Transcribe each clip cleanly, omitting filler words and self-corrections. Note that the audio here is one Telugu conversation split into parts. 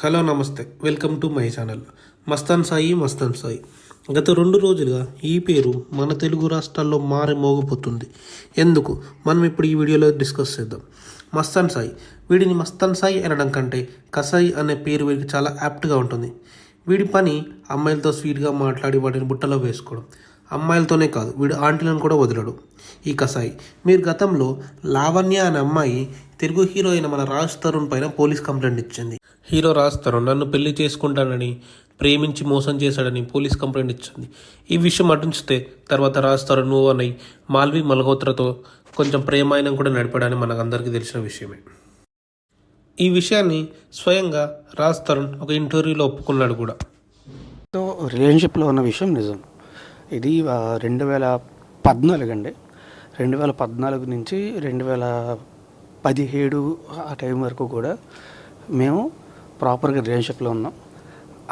హలో నమస్తే, welcome to my channel Mastan Sai. గత 2 రోజులుగా ఈ పేరు మన తెలుగు రాష్ట్రాల్లో మారి మోగిపోతుంది. ఎందుకు మనం ఇప్పుడు ఈ వీడియోలో డిస్కస్ చేద్దాం. మస్తాన్ సాయి, వీడిని మస్తాన్ సాయి అనడం కంటే కసాయి అనే పేరు వీడికి చాలా యాప్ట్గా ఉంటుంది. వీడి పని అమ్మాయిలతో స్వీట్గా మాట్లాడి వాటిని బుట్టలో వేసుకోవడం. అమ్మాయిలతోనే కాదు, వీడు ఆంటీలను కూడా వదలడు ఈ కసాయి. మీరు గతంలో లావణ్య అనే అమ్మాయి తెలుగు హీరో అయిన మన రాజ్ తరుణ్ పైన పోలీస్ కంప్లైంట్ ఇచ్చింది. హీరో రాజ్ తరుణ్ నన్ను పెళ్లి చేసుకుంటానని ప్రేమించి మోసం చేశాడని పోలీస్ కంప్లైంట్ ఇచ్చింది. ఈ విషయం అటుంచితే తర్వాత రాజ్ తరుణ్ మూవ్ అని మాల్వి మల్హోత్రాతో కొంచెం ప్రేమాయణం కూడా నడిపాడని మనకందరికీ తెలిసిన విషయమే. ఈ విషయాన్ని స్వయంగా రాజ్ తరుణ్ ఒక ఇంటర్వ్యూలో ఒప్పుకున్నాడు కూడా. సో రిలేషన్షిప్లో ఉన్న విషయం నిజం. ఇది 2014 అండి. 2014 నుంచి 2017 ఆ టైం వరకు కూడా మేము ప్రాపర్గా రిలేషన్షిప్లో ఉన్నాం.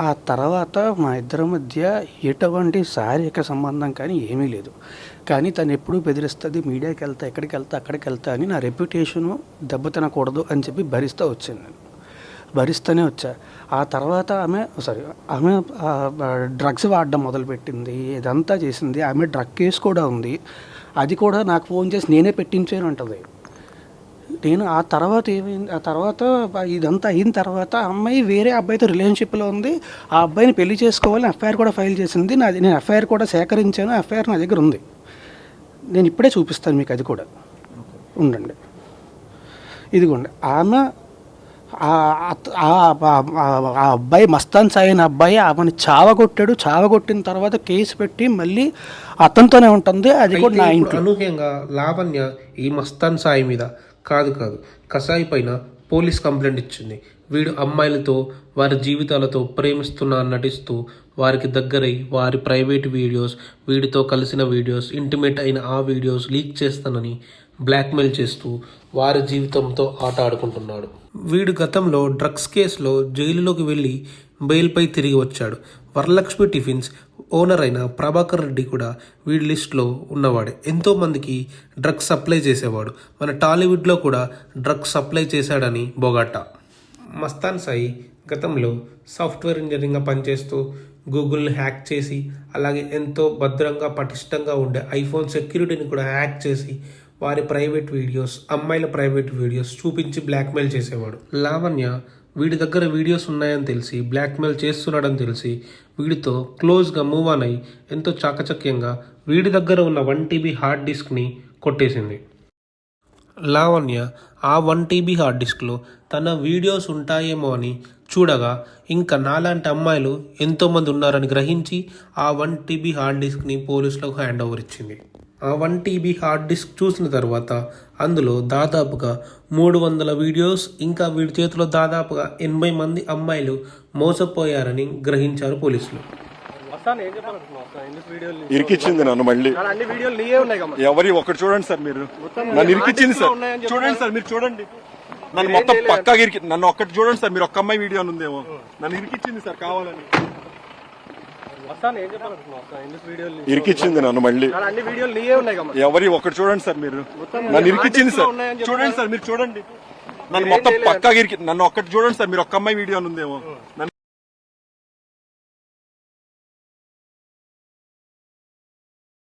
ఆ తర్వాత మా ఇద్దరి మధ్య ఎటువంటి శారీరక సంబంధం కానీ ఏమీ లేదు. కానీ తను ఎప్పుడూ బెదిరిస్తుంది, మీడియాకి వెళ్తా, ఎక్కడికి వెళ్తా అక్కడికి వెళ్తా అని నా రెప్యుటేషను దెబ్బతినకూడదు అని చెప్పి భరిస్తూనే వచ్చా. ఆ తర్వాత ఆమె డ్రగ్స్ వాడడం మొదలుపెట్టింది, ఇదంతా చేసింది. ఆమె డ్రగ్ కేసు కూడా ఉంది, అది కూడా నాకు ఫోన్ చేసి నేనే పెట్టించాను అంటుంది. నేను ఆ తర్వాత ఇదంతా అయిన తర్వాత అమ్మాయి వేరే అబ్బాయితో రిలేషన్షిప్లో ఉంది. ఆ అబ్బాయిని పెళ్లి చేసుకోవాలని ఎఫ్ఐఆర్ కూడా ఫైల్ చేసింది. నేను ఎఫ్ఐఆర్ కూడా సేకరించాను, ఎఫ్ఐఆర్ నా దగ్గర ఉంది. నేను ఇప్పుడే చూపిస్తాను మీకు, అది కూడా ఉండండి. ఇదిగోండి, ఆమె ఆ అబ్బాయి మస్తాన్ సాయి అయిన అబ్బాయి ఆమెను చావగొట్టిన తర్వాత కేసు పెట్టి మళ్ళీ అతనితోనే ఉంటుంది. అది కూడా నా ఇంట్లో. అనూహ్యంగా లావణ్య ఈ మస్తాన్ సాయి మీద కాదు కసాయి పైన పోలీస్ కంప్లైంట్ ఇచ్చింది. వీడు అమ్మాయిలతో వారి జీవితాలతో ప్రేమిస్తున్నా నటిస్తూ వారికి దగ్గరై వారి ప్రైవేట్ వీడియోస్, వీడితో కలిసిన వీడియోస్, ఇంటిమేట్ అయిన ఆ వీడియోస్ లీక్ చేస్తానని బ్లాక్మెయిల్ చేస్తూ వారి జీవితంతో ఆట ఆడుకుంటున్నాడు. వీడు గతంలో డ్రగ్స్ కేసులో జైలులోకి వెళ్ళి బెయిల్పై తిరిగి వచ్చాడు. వరలక్ష్మి టిఫిన్స్ ఓనర్ అయిన ప్రభాకర్ రెడ్డి కూడా వీడి లిస్ట్లో ఉన్నవాడే. ఎంతోమందికి డ్రగ్స్ సప్లై చేసేవాడు. మన టాలీవుడ్లో కూడా డ్రగ్స్ సప్లై చేశాడని బొగాటా. మస్తాన్ సాయి గతంలో సాఫ్ట్వేర్ ఇంజనీరింగ్గా పనిచేస్తూ గూగుల్ని హ్యాక్ చేసి, అలాగే ఎంతో భద్రంగా పటిష్టంగా ఉండే ఐఫోన్ సెక్యూరిటీని కూడా హ్యాక్ చేసి వారి ప్రైవేట్ వీడియోస్, అమ్మాయిల ప్రైవేట్ వీడియోస్ చూపించి బ్లాక్మెయిల్ చేసేవాడు. లావణ్య వీడి దగ్గర వీడియోస్ ఉన్నాయని తెలిసి, బ్లాక్మెయిల్ చేస్తున్నాడని తెలిసి వీడితో క్లోజ్గా మూవ్ ఆన్ అయి ఎంతో చాకచక్యంగా వీడి దగ్గర ఉన్న 1 TB హార్డ్ డిస్క్ని కొట్టేసింది. లావణ్య ఆ 1 TB హార్డ్ డిస్క్లో తన వీడియోస్ ఉంటాయేమో అని చూడగా ఇంకా నాలాంటి అమ్మాయిలు ఎంతోమంది ఉన్నారని గ్రహించి ఆ 1 TB హార్డ్ డిస్క్ని పోలీసులకు హ్యాండ్ ఓవర్ ఇచ్చింది. ఆ 1 TB హార్డ్ డిస్క్ చూసిన తర్వాత అందులో దాదాపుగా 300 వీడియోస్, ఇంకా వీడి చేతిలో దాదాపుగా 80 మంది అమ్మాయిలు మోసపోయారని గ్రహించారు పోలీసులు. ఇరికిచ్చింది నన్ను మళ్ళీ. ఎవరి ఒకటి చూడండి సార్, మీరు నన్ను ఇరికిచ్చింది సార్. చూడండి సార్, మీరు చూడండి, నన్ను మొత్తం పక్కా నన్ను ఒక్కటి చూడండి సార్. మీరు ఒక్క అమ్మాయి వీడియో ఉందేమో, నన్ను ఇరికిచ్చింది సార్ కావాలని. ఇరికిచ్చింది నన్ను మళ్ళీ. ఎవరి ఒకటి చూడండి సార్, మీరు నన్ను ఇరికిచ్చింది సార్. చూడండి సార్, మీరు చూడండి, నన్ను మొత్తం పక్కా నన్ను ఒక్కటి చూడండి సార్. మీరు ఒక్క అమ్మాయి వీడియో ఉందేమో.